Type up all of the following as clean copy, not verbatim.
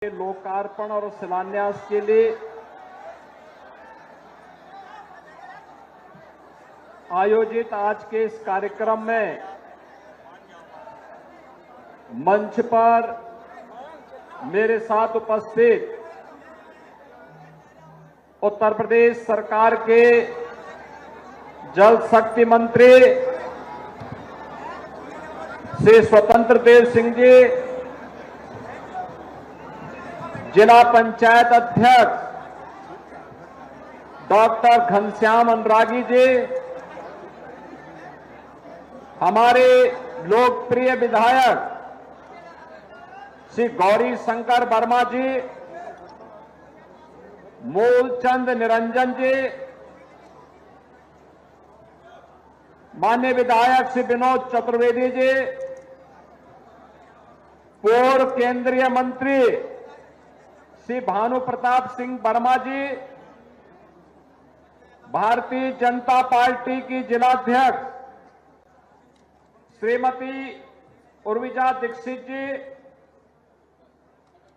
लोकार्पण और शिलान्यास के लिए आयोजित आज के इस कार्यक्रम में मंच पर मेरे साथ उपस्थित उत्तर प्रदेश सरकार के जल शक्ति मंत्री श्री स्वतंत्र देव सिंह जी, जिला पंचायत अध्यक्ष डॉक्टर घनश्याम अनुरागी जी, हमारे लोकप्रिय विधायक श्री गौरी शंकर वर्मा जी, मूलचंद निरंजन जी, माननीय विधायक श्री विनोद चतुर्वेदी जी, पूर्व केंद्रीय मंत्री श्री भानु प्रताप सिंह वर्मा जी, भारतीय जनता पार्टी की जिलाध्यक्ष श्रीमती उर्विजा दीक्षित जी,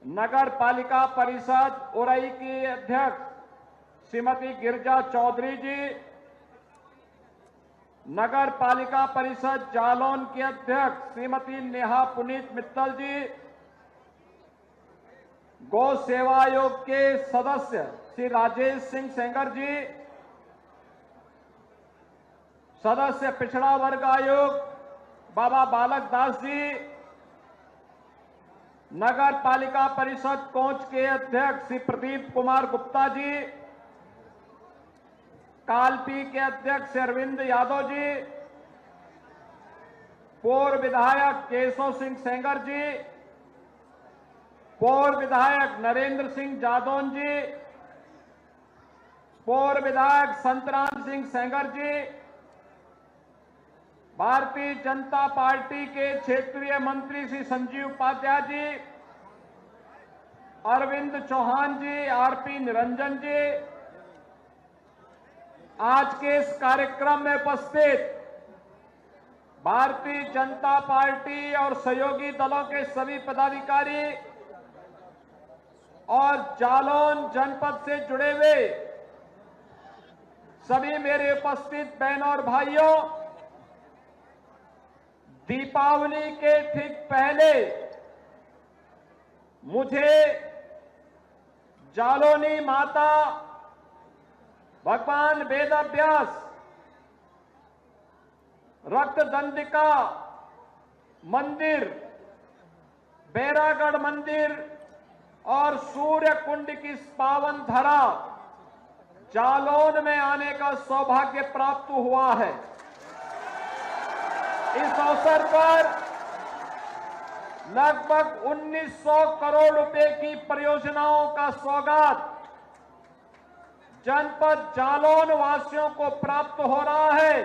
नगर पालिका परिषद उरई की अध्यक्ष श्रीमती गिरिजा चौधरी जी, नगर पालिका परिषद जालौन की अध्यक्ष श्रीमती नेहा पुनीत मित्तल जी, गौ सेवा आयोग के सदस्य श्री राजेश सिंह सेंगर जी, सदस्य पिछड़ा वर्ग आयोग बाबा बालक दास जी, नगर पालिका परिषद कोंच के अध्यक्ष श्री प्रदीप कुमार गुप्ता जी, कालपी के अध्यक्ष अरविंद यादव जी, पूर्व विधायक केशव सिंह सेंगर जी, पूर्व विधायक नरेंद्र सिंह जादौन जी, पूर्व विधायक संतराम सिंह सेंगर जी, भारतीय जनता पार्टी के क्षेत्रीय मंत्री श्री संजीव उपाध्याय जी, अरविंद चौहान जी, आरपी निरंजन जी, आज के इस कार्यक्रम में उपस्थित भारतीय जनता पार्टी और सहयोगी दलों के सभी पदाधिकारी और जालौन जनपद से जुड़े हुए सभी मेरे उपस्थित बहनों और भाइयों, दीपावली के ठीक पहले मुझे जालौनी माता भगवान वेदव्यास रक्तदंडिका मंदिर, बैरागढ़ मंदिर और सूर्य कुंड की पावन धरा जालौन में आने का सौभाग्य प्राप्त हुआ है। इस अवसर पर लगभग 1900 करोड़ रुपए की परियोजनाओं का सौगात जनपद जालौन वासियों को प्राप्त हो रहा है।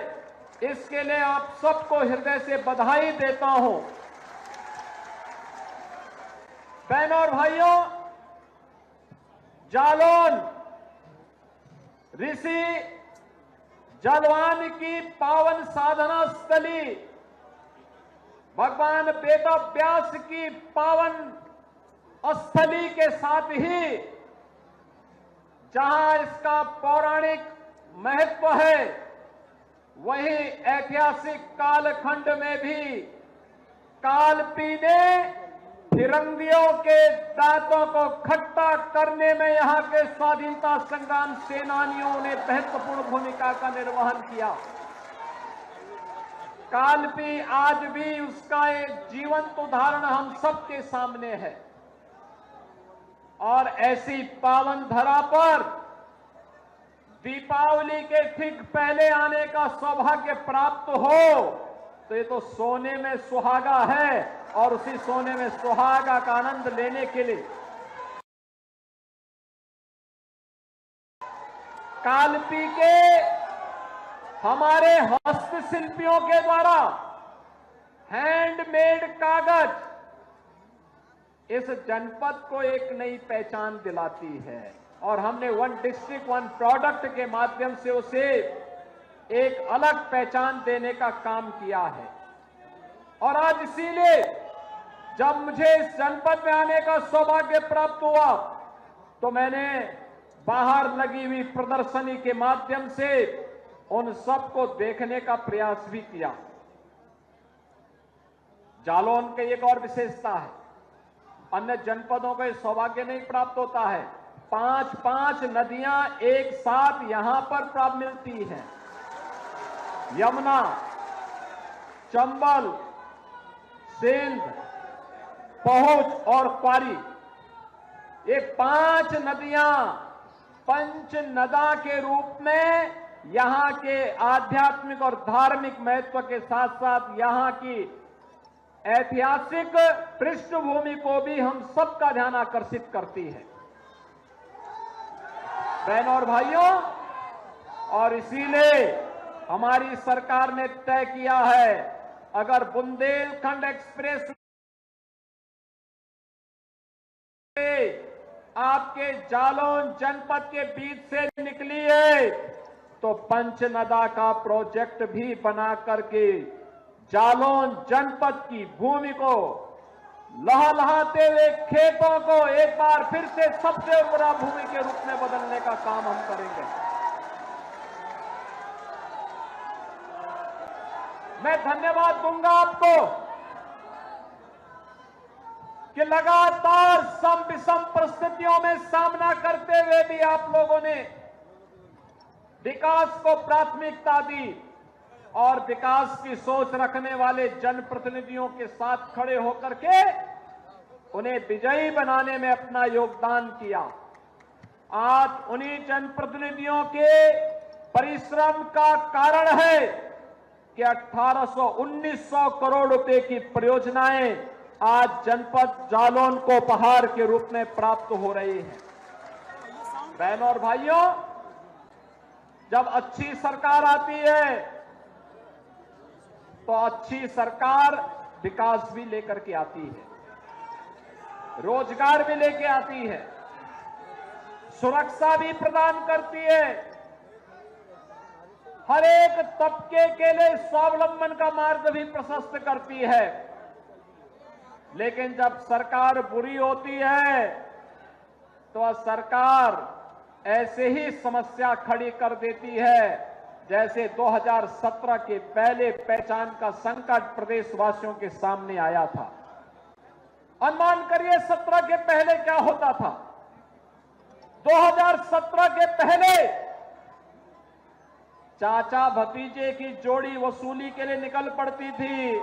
इसके लिए आप सबको हृदय से बधाई देता हूं। बहनों और भाइयों, जालौन ऋषि जलवान की पावन साधना स्थली, भगवान वेदव्यास की पावन स्थली के साथ ही जहां इसका पौराणिक महत्व है, वहीं ऐतिहासिक कालखंड में भी कालपी ने फिरंगियों के दांतों को खट्टा करने में यहां के स्वाधीनता संग्राम सेनानियों ने महत्वपूर्ण भूमिका का निर्वहन किया। कालपी आज भी उसका एक जीवंत उदाहरण हम सबके सामने है। और ऐसी पावन धरा पर दीपावली के ठीक पहले आने का सौभाग्य प्राप्त हो तो ये तो सोने में सुहागा है, और उसी सोने में सुहागा का आनंद लेने के लिए कालपी के हमारे हस्तशिल्पियों के द्वारा हैंडमेड कागज इस जनपद को एक नई पहचान दिलाती है। और हमने वन डिस्ट्रिक्ट वन प्रोडक्ट के माध्यम से उसे एक अलग पहचान देने का काम किया है। और आज इसीलिए जब मुझे इस जनपद में आने का सौभाग्य प्राप्त हुआ तो मैंने बाहर लगी हुई प्रदर्शनी के माध्यम से उन सबको देखने का प्रयास भी किया। जालौन की एक और विशेषता है, अन्य जनपदों को यह सौभाग्य नहीं प्राप्त होता है। 5-5 नदियां एक साथ यहां पर प्राप्त मिलती हैं। यमुना, चंबल, सिंध, पहुंच और क्वारी, ये 5 नदियां पंचनदा के रूप में यहां के आध्यात्मिक और धार्मिक महत्व के साथ साथ यहां की ऐतिहासिक पृष्ठभूमि को भी हम सबका ध्यान आकर्षित करती है, बहनों और भाइयों। और इसीलिए हमारी सरकार ने तय किया है, अगर बुंदेलखंड एक्सप्रेस आपके जालौन जनपद के बीच से निकली है तो पंचनदा का प्रोजेक्ट भी बना करके जालौन जनपद की भूमि को लहलहाते हुए खेतों को एक बार फिर से सबसे उर्वरा भूमि के रूप में बदलने का काम हम करेंगे। मैं धन्यवाद दूंगा आपको कि लगातार सम विषम परिस्थितियों में सामना करते हुए भी आप लोगों ने विकास को प्राथमिकता दी और विकास की सोच रखने वाले जनप्रतिनिधियों के साथ खड़े होकर के उन्हें विजयी बनाने में अपना योगदान किया। आज उन्हीं जनप्रतिनिधियों के परिश्रम का कारण है कि 1800-1900 करोड़ रुपए की परियोजनाएं आज जनपद जालौन को उपहार के रूप में प्राप्त हो रही है। बहनों और भाइयों, जब अच्छी सरकार आती है तो अच्छी सरकार विकास भी लेकर के आती है, रोजगार भी लेके आती है, सुरक्षा भी प्रदान करती है, हर एक तबके के लिए स्वावलंबन का मार्ग भी प्रशस्त करती है। लेकिन जब सरकार बुरी होती है तो सरकार ऐसे ही समस्या खड़ी कर देती है जैसे 2017 के पहले पहचान का संकट प्रदेशवासियों के सामने आया था। अनुमान करिए 17 के पहले क्या होता था। 2017 के पहले चाचा भतीजे की जोड़ी वसूली के लिए निकल पड़ती थी।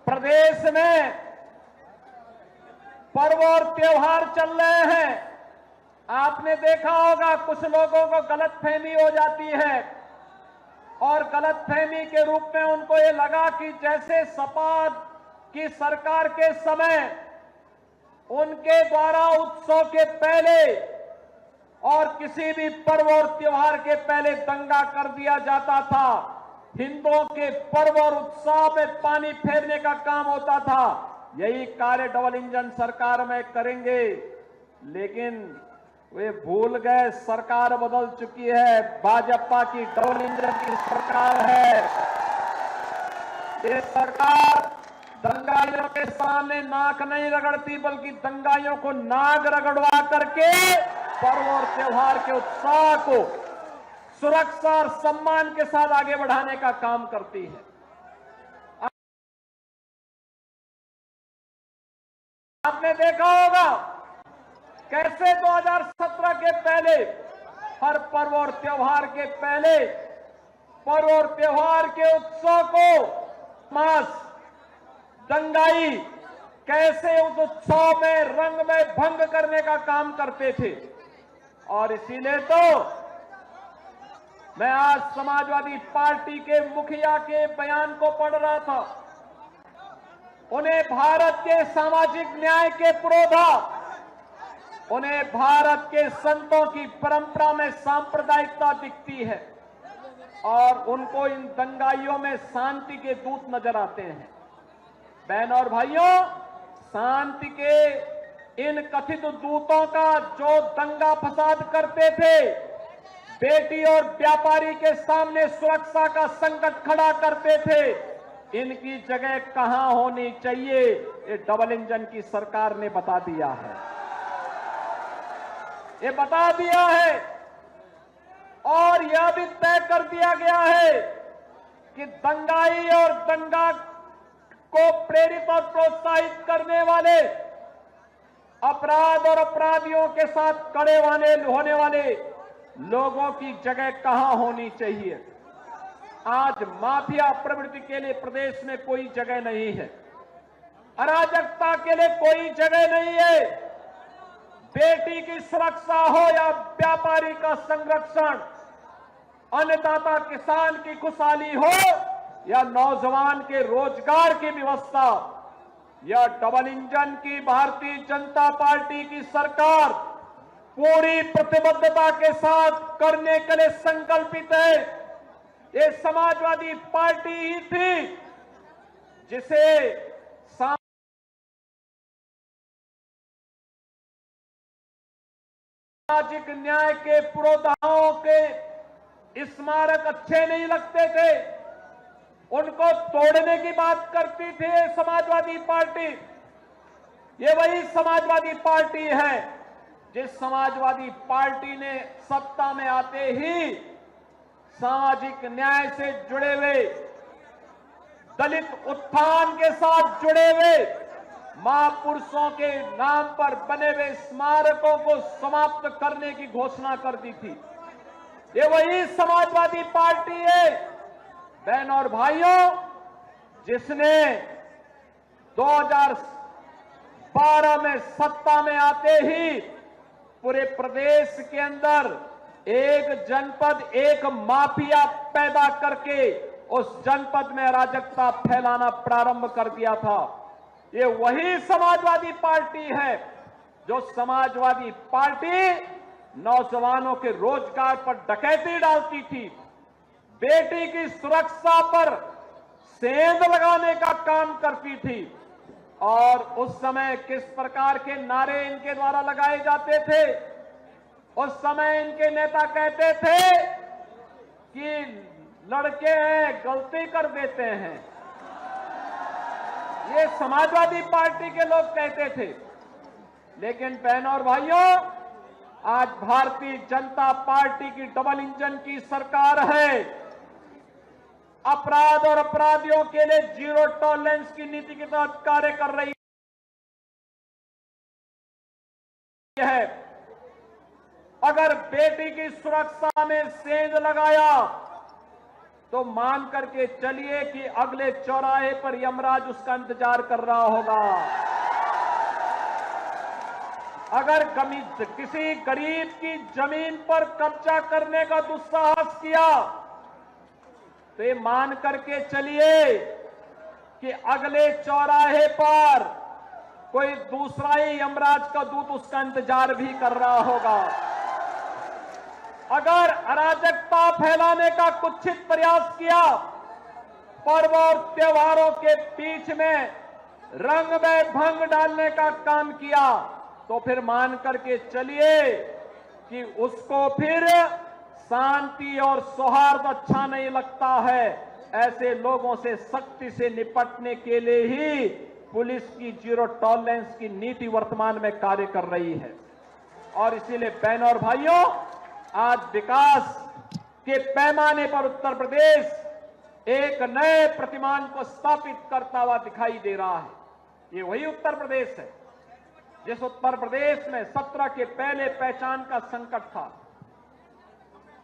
प्रदेश में पर्व और त्योहार चल रहे हैं। आपने देखा होगा कुछ लोगों को गलतफहमी हो जाती है और गलतफहमी के रूप में उनको ये लगा कि जैसे सपा की सरकार के समय उनके द्वारा उत्सव के पहले और किसी भी पर्व और त्योहार के पहले दंगा कर दिया जाता था, हिंदुओं के पर्व और उत्सव में पानी फेरने का काम होता था। यही कार्य डबल इंजन सरकार में करेंगे, लेकिन वे भूल गए सरकार बदल चुकी है। भाजपा की डबल इंजन की सरकार है। ये सरकार दंगाइयों के सामने नाक नहीं रगड़ती बल्कि दंगाइयों को नाक रगड़वा करके पर्व और त्योहार के उत्साह को सुरक्षा और सम्मान के साथ आगे बढ़ाने का काम करती है। आपने देखा होगा कैसे 2017 के पहले हर पर्व और त्योहार के पहले पर्व और त्योहार के उत्सव को मास दंगाई कैसे उस उत्सव में रंग में भंग करने का काम करते थे। और इसीलिए तो मैं आज समाजवादी पार्टी के मुखिया के बयान को पढ़ रहा था। उन्हें भारत के सामाजिक न्याय के पुरोधा, उन्हें भारत के संतों की परंपरा में सांप्रदायिकता दिखती है और उनको इन दंगाइयों में शांति के दूत नजर आते हैं। बहनों और भाइयों, शांति के इन कथित दूतों का जो दंगा फसाद करते थे, बेटी और व्यापारी के सामने सुरक्षा का संकट खड़ा करते थे, इनकी जगह कहां होनी चाहिए, ये डबल इंजन की सरकार ने बता दिया है। ये बता दिया है और यह भी तय कर दिया गया है कि दंगाई और दंगा को प्रेरित और प्रोत्साहित करने वाले अपराध और अपराधियों के साथ खड़े होने वाले लोगों की जगह कहां होनी चाहिए। आज माफिया प्रवृत्ति के लिए प्रदेश में कोई जगह नहीं है, अराजकता के लिए कोई जगह नहीं है। बेटी की सुरक्षा हो या व्यापारी का संरक्षण, अन्नदाता किसान की खुशहाली हो या नौजवान के रोजगार की व्यवस्था, यह डबल इंजन की भारतीय जनता पार्टी की सरकार पूरी प्रतिबद्धता के साथ करने के लिए संकल्पित है। ये समाजवादी पार्टी ही थी जिसे सामाजिक न्याय के पुरोधाओं के स्मारक अच्छे नहीं लगते थे, उनको तोड़ने की बात करती थी समाजवादी पार्टी। ये वही समाजवादी पार्टी है जिस समाजवादी पार्टी ने सत्ता में आते ही सामाजिक न्याय से जुड़े हुए, दलित उत्थान के साथ जुड़े हुए महापुरुषों के नाम पर बने हुए स्मारकों को समाप्त करने की घोषणा कर दी थी। ये वही समाजवादी पार्टी है बहन और भाइयों जिसने 2012 में सत्ता में आते ही पूरे प्रदेश के अंदर एक जनपद एक माफिया पैदा करके उस जनपद में अराजकता फैलाना प्रारंभ कर दिया था। ये वही समाजवादी पार्टी है जो समाजवादी पार्टी नौजवानों के रोजगार पर डकैती डालती थी, बेटी की सुरक्षा पर सेंध लगाने का काम करती थी। और उस समय किस प्रकार के नारे इनके द्वारा लगाए जाते थे, उस समय इनके नेता कहते थे कि लड़के हैं गलती कर देते हैं, ये समाजवादी पार्टी के लोग कहते थे। लेकिन बहनों और भाइयों, आज भारतीय जनता पार्टी की डबल इंजन की सरकार है, अपराध और अपराधियों के लिए जीरो टॉलरेंस की नीति के तहत कार्य कर रही है। अगर बेटी की सुरक्षा में सेंध लगाया तो मान करके चलिए कि अगले चौराहे पर यमराज उसका इंतजार कर रहा होगा। अगर किसी गरीब की जमीन पर कब्जा करने का दुस्साहस किया तो ये मान करके चलिए कि अगले चौराहे पर कोई दूसरा ही यमराज का दूत उसका इंतजार भी कर रहा होगा। अगर अराजकता फैलाने का कुत्सित प्रयास किया, पर्व और त्योहारों के बीच में रंग में भंग डालने का काम किया, तो फिर मान करके चलिए कि उसको फिर शांति और सौहार्द अच्छा नहीं लगता है। ऐसे लोगों से सख्ती से निपटने के लिए ही पुलिस की जीरो टॉलरेंस की नीति वर्तमान में कार्य कर रही है। और इसीलिए बहनों और भाइयों, आज विकास के पैमाने पर उत्तर प्रदेश एक नए प्रतिमान को स्थापित करता हुआ दिखाई दे रहा है। ये वही उत्तर प्रदेश है जिस उत्तर प्रदेश में 17 के पहले पहचान का संकट था।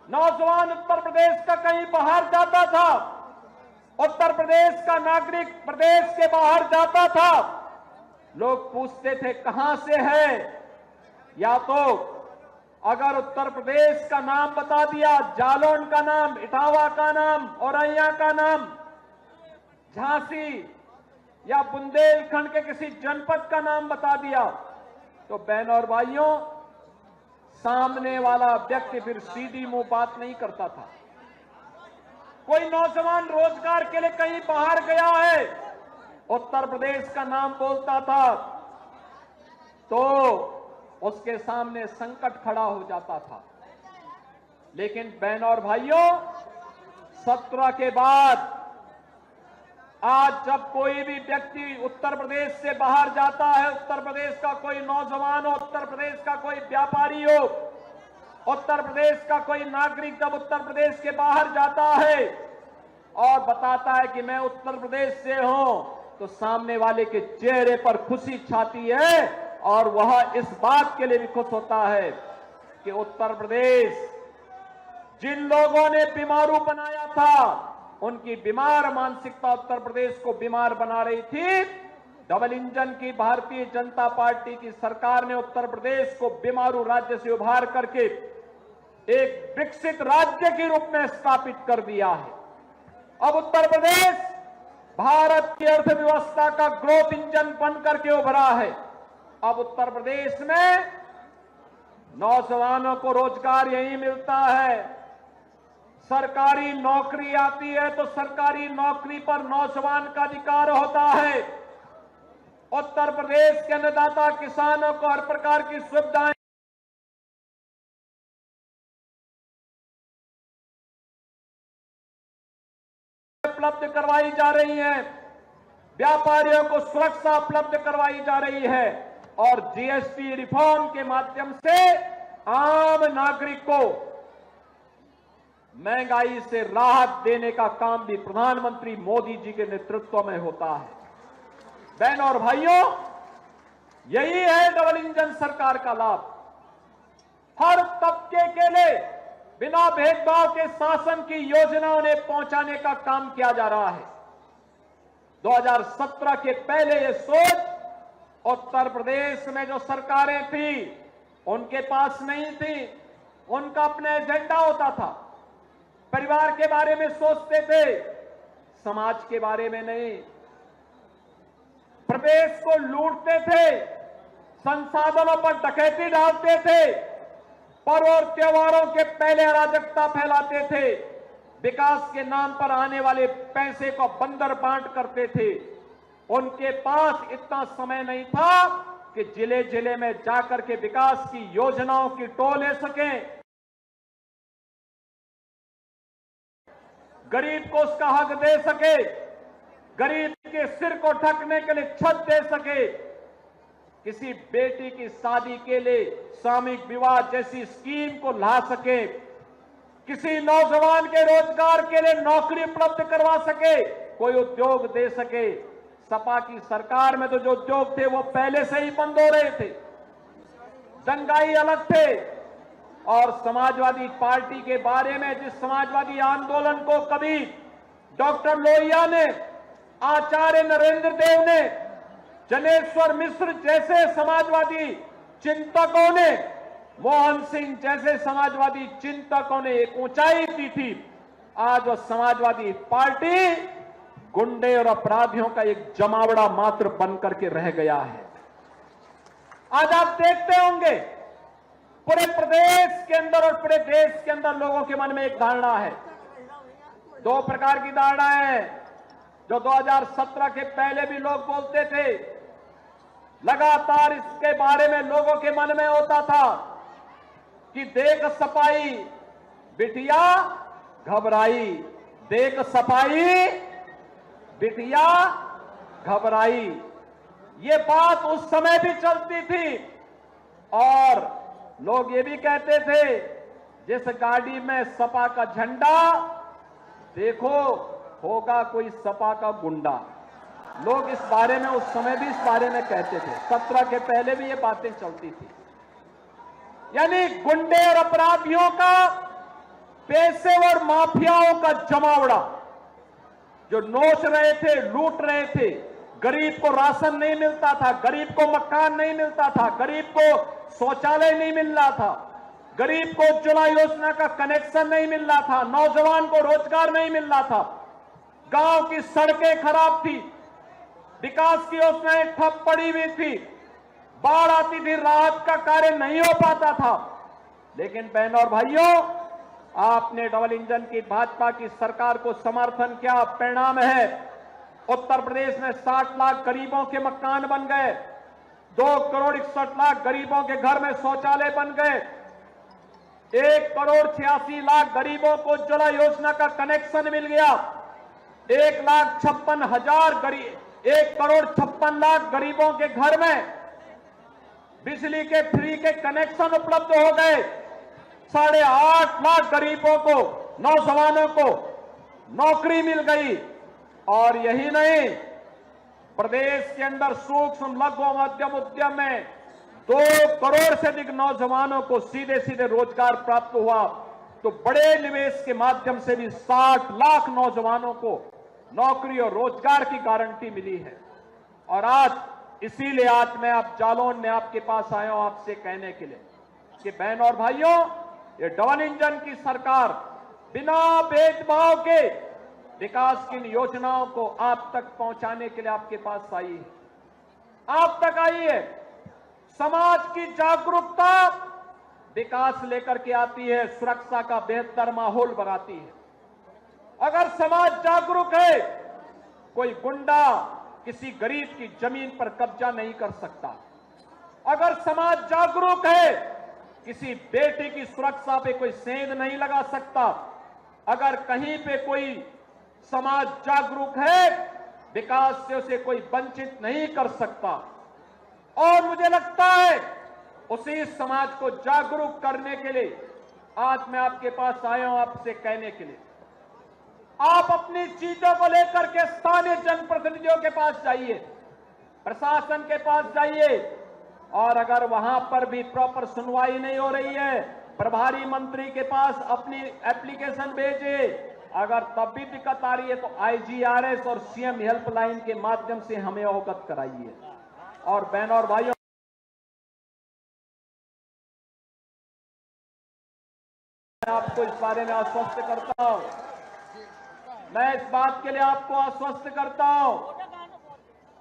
नौजवान उत्तर प्रदेश का कहीं बाहर जाता था, उत्तर प्रदेश का नागरिक प्रदेश के बाहर जाता था, लोग पूछते थे कहां से है, या तो अगर उत्तर प्रदेश का नाम बता दिया, जालौन का नाम, इटावा का नाम, औरैया का नाम, झांसी या बुंदेलखंड के किसी जनपद का नाम बता दिया, तो बहनों और भाइयों, सामने वाला व्यक्ति फिर सीधी मुंह बात नहीं करता था। कोई नौजवान रोजगार के लिए कहीं बाहर गया है, उत्तर प्रदेश का नाम बोलता था तो उसके सामने संकट खड़ा हो जाता था। लेकिन बहनों और भाइयों, 17 के बाद आज जब कोई भी व्यक्ति उत्तर प्रदेश से बाहर जाता है, उत्तर प्रदेश का कोई नौजवान हो, उत्तर प्रदेश का कोई व्यापारी हो, उत्तर प्रदेश का कोई नागरिक जब उत्तर प्रदेश के बाहर जाता है और बताता है कि मैं उत्तर प्रदेश से हूं, तो सामने वाले के चेहरे पर खुशी छाती है और वह इस बात के लिए भी खुश होता है कि उत्तर प्रदेश जिन लोगों ने बीमारू बनाया था, उनकी बीमार मानसिकता उत्तर प्रदेश को बीमार बना रही थी। डबल इंजन की भारतीय जनता पार्टी की सरकार ने उत्तर प्रदेश को बीमारू राज्य से उभार करके एक विकसित राज्य के रूप में स्थापित कर दिया है। अब उत्तर प्रदेश भारत की अर्थव्यवस्था का ग्रोथ इंजन बन करके उभरा है। अब उत्तर प्रदेश में नौजवानों को रोजगार यही मिलता है। सरकारी नौकरी आती है तो सरकारी नौकरी पर नौजवान का अधिकार होता है। उत्तर प्रदेश के अन्नदाता किसानों को हर प्रकार की सुविधाएं उपलब्ध करवाई जा रही हैं, व्यापारियों को सुरक्षा उपलब्ध करवाई जा रही है और जीएसटी रिफॉर्म के माध्यम से आम नागरिक को महंगाई से राहत देने का काम भी प्रधानमंत्री मोदी जी के नेतृत्व में होता है। बहनों और भाइयों, यही है डबल इंजन सरकार का लाभ। हर तबके के लिए बिना भेदभाव के शासन की योजनाओं ने पहुंचाने का काम किया जा रहा है। 2017 के पहले यह सोच उत्तर प्रदेश में जो सरकारें थी उनके पास नहीं थी। उनका अपना एजेंडा होता था, परिवार के बारे में सोचते थे, समाज के बारे में नहीं। प्रदेश को लूटते थे, संसाधनों पर डकैती डालते थे, पर्व और त्योहारों के पहले अराजकता फैलाते थे, विकास के नाम पर आने वाले पैसे को बंदर बांट करते थे। उनके पास इतना समय नहीं था कि जिले जिले में जाकर के विकास की योजनाओं की टो ले सकें, गरीब को उसका हक दे सके, गरीब के सिर को ढकने के लिए छत दे सके, किसी बेटी की शादी के लिए सामूहिक विवाह जैसी स्कीम को ला सके, किसी नौजवान के रोजगार के लिए नौकरी उपलब्ध करवा सके, कोई उद्योग दे सके। सपा की सरकार में तो जो उद्योग थे वो पहले से ही बंद हो रहे थे, दंगाई अलग थे। और समाजवादी पार्टी के बारे में जिस समाजवादी आंदोलन को कभी डॉक्टर लोहिया ने, आचार्य नरेंद्र देव ने, जनेश्वर मिश्र जैसे समाजवादी चिंतकों ने, मोहन सिंह जैसे समाजवादी चिंतकों ने एक ऊंचाई दी थी, आज वो समाजवादी पार्टी गुंडे और अपराधियों का एक जमावड़ा मात्र बन करके रह गया है। आज आप देखते होंगे पूरे प्रदेश के अंदर और पूरे देश के अंदर लोगों के मन में एक धारणा है, दो प्रकार की धारणा है जो 2017 के पहले भी लोग बोलते थे। लगातार इसके बारे में लोगों के मन में होता था कि देख सपाई बिटिया घबराई, देख सपाई बिटिया घबराई। ये बात उस समय भी चलती थी और लोग ये भी कहते थे जिस गाड़ी में सपा का झंडा देखो होगा कोई सपा का गुंडा। लोग इस बारे में उस समय भी इस बारे में कहते थे, 17 के पहले भी ये बातें चलती थी। यानी गुंडे और अपराधियों का, पेशेवर माफियाओं का जमावड़ा जो नोच रहे थे, लूट रहे थे। गरीब को राशन नहीं मिलता था, गरीब को मकान नहीं मिलता था, गरीब को शौचालय नहीं मिल रहा था, गरीब को उज्ज्वला योजना का कनेक्शन नहीं मिल रहा था, नौजवान को रोजगार नहीं मिल रहा था, गांव की सड़कें खराब थी, विकास की योजनाएं ठप पड़ी हुई थी, बाढ़ आती थी, राहत का कार्य नहीं हो पाता था। लेकिन बहनों और भाइयों, आपने डबल इंजन की भाजपा की सरकार को समर्थन किया, परिणाम है उत्तर प्रदेश में 60 लाख गरीबों के मकान बन गए, 2 करोड़ 61 लाख गरीबों के घर में शौचालय बन गए, 1,86,00,000 गरीबों को उज्ज्वला योजना का कनेक्शन मिल गया। 1,56,000 गरीब 1,56,00,000 गरीबों के घर में बिजली के फ्री के कनेक्शन उपलब्ध हो गए। 8.5 लाख गरीबों को, नौजवानों को नौकरी मिल गई। और यही नहीं, प्रदेश के अंदर सूक्ष्म लघु और मध्यम उद्यम में 2 करोड़ से अधिक नौजवानों को सीधे सीधे रोजगार प्राप्त हुआ। तो बड़े निवेश के माध्यम से भी 60 लाख नौजवानों को नौकरी और रोजगार की गारंटी मिली है। और आज इसीलिए आज मैं आप जालौन में आपके पास आया हूं आपसे कहने के लिए कि बहन और भाइयों, ये डबल इंजन की सरकार बिना भेदभाव के विकास की इन योजनाओं को आप तक पहुंचाने के लिए आपके पास आई है, आप तक आई है। समाज की जागरूकता विकास लेकर के आती है, सुरक्षा का बेहतर माहौल बनाती है। अगर समाज जागरूक है, कोई गुंडा किसी गरीब की जमीन पर कब्जा नहीं कर सकता। अगर समाज जागरूक है, किसी बेटी की सुरक्षा पे कोई सेंध नहीं लगा सकता। अगर कहीं पे कोई समाज जागरूक है, विकास से उसे कोई वंचित नहीं कर सकता। और मुझे लगता है उसी समाज को जागरूक करने के लिए आज मैं आपके पास आया हूं आपसे कहने के लिए, आप अपनी चीजों को लेकर के स्थानीय जनप्रतिनिधियों के पास जाइए, प्रशासन के पास जाइए। और अगर वहां पर भी प्रॉपर सुनवाई नहीं हो रही है, प्रभारी मंत्री के पास अपनी एप्लीकेशन भेजिए। अगर तब भी दिक्कत आ रही है तो IGRS और CM हेल्पलाइन के माध्यम से हमें अवगत कराइए। और बहनों और भाइयों, मैं आपको इस बारे में आश्वस्त करता हूं, मैं इस बात के लिए आपको आश्वस्त करता हूं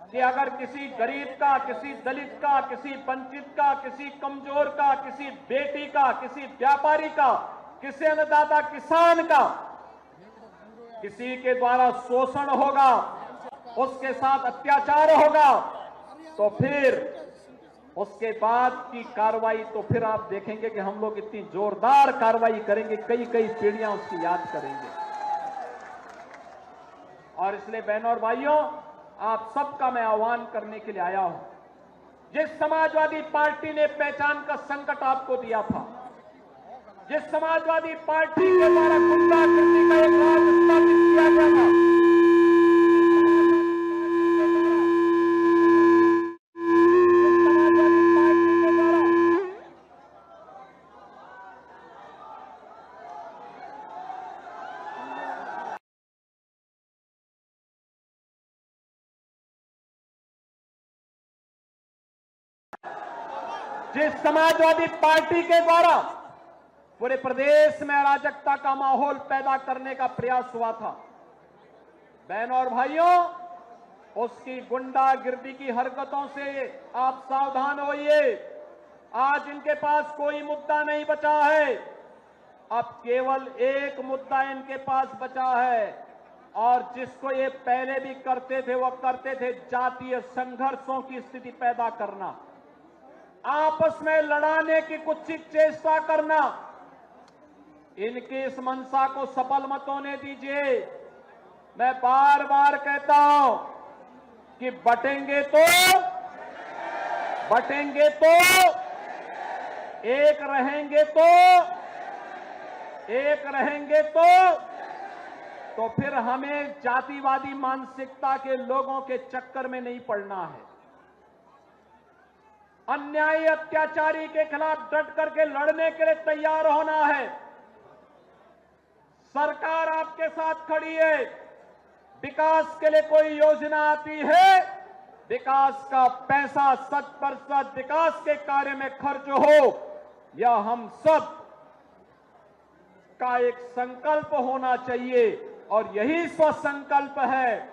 कि अगर किसी गरीब का, किसी दलित का, किसी वंचित का, किसी कमजोर का, किसी बेटी का, किसी व्यापारी का, किसी अन्नदाता किसान का किसी के द्वारा शोषण होगा, उसके साथ अत्याचार होगा, तो फिर उसके बाद की कार्रवाई तो फिर आप देखेंगे कि हम लोग इतनी जोरदार कार्रवाई करेंगे, कई कई पीढ़ियां उसकी याद करेंगे। और इसलिए बहनों और भाइयों, आप सबका मैं आह्वान करने के लिए आया हूं। जिस समाजवादी पार्टी ने पहचान का संकट आपको दिया था, जिस समाजवादी पार्टी के द्वारा गुंडागर्दी का एक राज स्थापित किया गया था, जिस समाजवादी पार्टी के द्वारा पूरे प्रदेश में अराजकता का माहौल पैदा करने का प्रयास हुआ था, बहनों और भाइयों, उसकी गुंडागिर्दी की हरकतों से आप सावधान होइए। आज इनके पास कोई मुद्दा नहीं बचा है, अब केवल एक मुद्दा इनके पास बचा है। और जिसको ये पहले भी करते थे, वो करते थे जातीय संघर्षों की स्थिति पैदा करना, आपस में लड़ाने की कुछ चेष्टा करना। इनकी इस मंशा को सफल मत होने दीजिए। मैं बार बार कहता हूं कि बटेंगे तो एक रहेंगे तो फिर हमें जातिवादी मानसिकता के लोगों के चक्कर में नहीं पड़ना है। अन्यायी अत्याचारी के खिलाफ डट करके लड़ने के लिए तैयार होना है। सरकार आपके साथ खड़ी है। विकास के लिए कोई योजना आती है, विकास का पैसा 100% विकास के कार्य में खर्च हो, यह हम सब का एक संकल्प होना चाहिए। और यही स्वसंकल्प है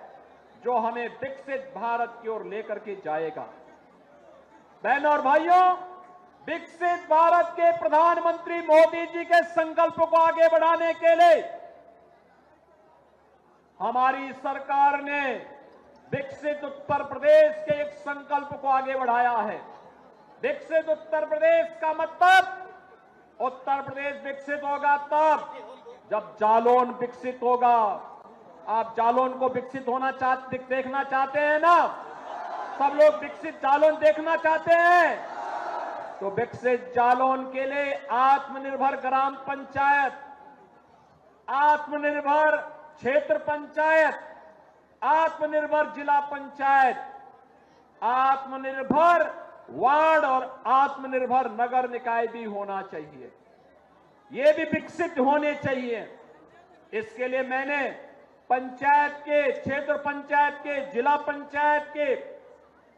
जो हमें विकसित भारत की ओर लेकर के जाएगा। बहनों और भाइयों, विकसित भारत के प्रधानमंत्री मोदी जी के संकल्प को आगे बढ़ाने के लिए हमारी सरकार ने विकसित उत्तर प्रदेश के एक संकल्प को आगे बढ़ाया है। विकसित उत्तर प्रदेश का मतलब उत्तर प्रदेश विकसित होगा तब जब जालौन विकसित होगा। आप जालौन को विकसित देखना चाहते हैं ना? सब लोग विकसित जालौन देखना चाहते हैं। तो विकसित जालौन के लिए आत्मनिर्भर ग्राम पंचायत, आत्मनिर्भर क्षेत्र पंचायत, आत्मनिर्भर जिला पंचायत, आत्मनिर्भर वार्ड और आत्मनिर्भर नगर निकाय भी होना चाहिए। ये भी विकसित होने चाहिए। इसके लिए मैंने पंचायत के, क्षेत्र पंचायत के, जिला पंचायत के,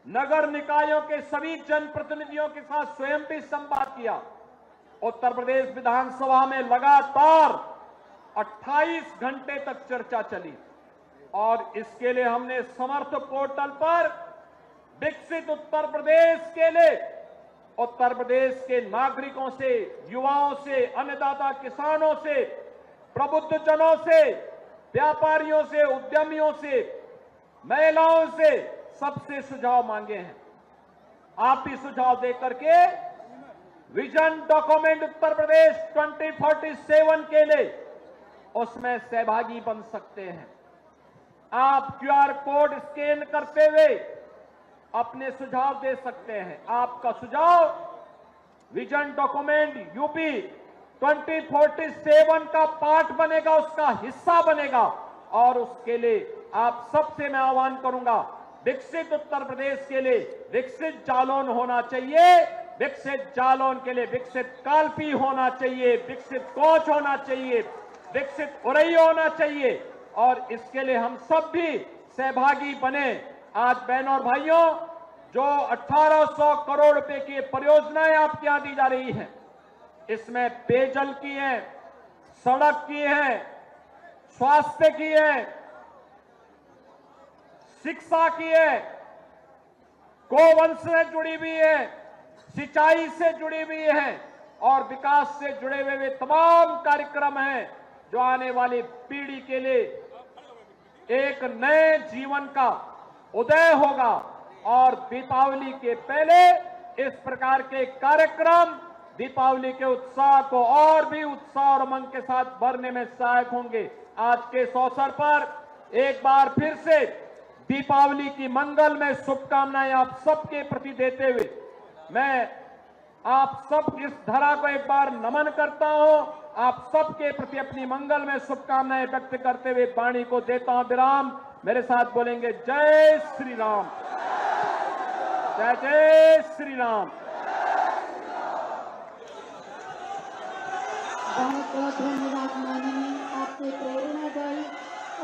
नगर निकायों के सभी जनप्रतिनिधियों के साथ स्वयं भी संवाद किया। उत्तर प्रदेश विधानसभा में लगातार 28 घंटे तक चर्चा चली और इसके लिए हमने समर्थ पोर्टल पर विकसित उत्तर प्रदेश के लिए उत्तर प्रदेश के नागरिकों से, युवाओं से, अन्नदाता किसानों से, प्रबुद्धजनों से, व्यापारियों से, उद्यमियों से, महिलाओं से, सबसे सुझाव मांगे हैं। आप भी सुझाव देकर के विजन डॉक्यूमेंट उत्तर प्रदेश 2047 के लिए उसमें सहभागी बन सकते हैं। आप QR कोड स्कैन करते हुए अपने सुझाव दे सकते हैं। आपका सुझाव विजन डॉक्यूमेंट यूपी 2047 का पार्ट बनेगा, उसका हिस्सा बनेगा और उसके लिए आप सबसे मैं आह्वान करूंगा, विकसित उत्तर प्रदेश के लिए विकसित जालौन होना चाहिए। विकसित जालौन के लिए विकसित कालपी होना चाहिए, विकसित कोच होना चाहिए, विकसित उरई होना चाहिए और इसके लिए हम सब भी सहभागी बने। आज बहनों और भाइयों, जो 1800 करोड़ रुपए की परियोजनाएं आपके यहां दी जा रही हैं, इसमें पेयजल की है, सड़क की है, स्वास्थ्य की है, शिक्षा की है, गोवंश से जुड़ी हुई है, सिंचाई से जुड़ी हुई है और विकास से जुड़े हुए वे तमाम कार्यक्रम हैं जो आने वाली पीढ़ी के लिए एक नए जीवन का उदय होगा। और दीपावली के पहले इस प्रकार के कार्यक्रम दीपावली के उत्साह को और भी उत्साह और उमंग के साथ भरने में सहायक होंगे। आज के इस अवसर पर एक बार फिर से दीपावली की मंगलमय शुभकामनाएं आप सबके प्रति देते हुए मैं आप सब इस धरा को एक बार नमन करता हूं। आप सबके प्रति अपनी मंगलमय शुभकामनाएं व्यक्त करते हुए वाणी को देता हूं विराम। मेरे साथ बोलेंगे जय श्री राम, जय जय श्री राम। बहुत बहुत धन्यवाद माननीय आपके प्रेरणा दल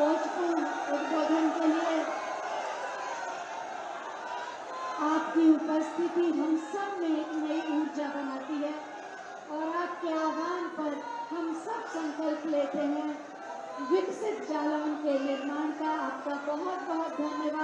ओजपूर्ण उद्बोधन के लिए। आपकी उपस्थिति हम सब में एक नई ऊर्जा बनाती है और आपके आह्वान पर हम सब संकल्प लेते हैं विकसित जालौन के निर्माण का। आपका बहुत बहुत धन्यवाद।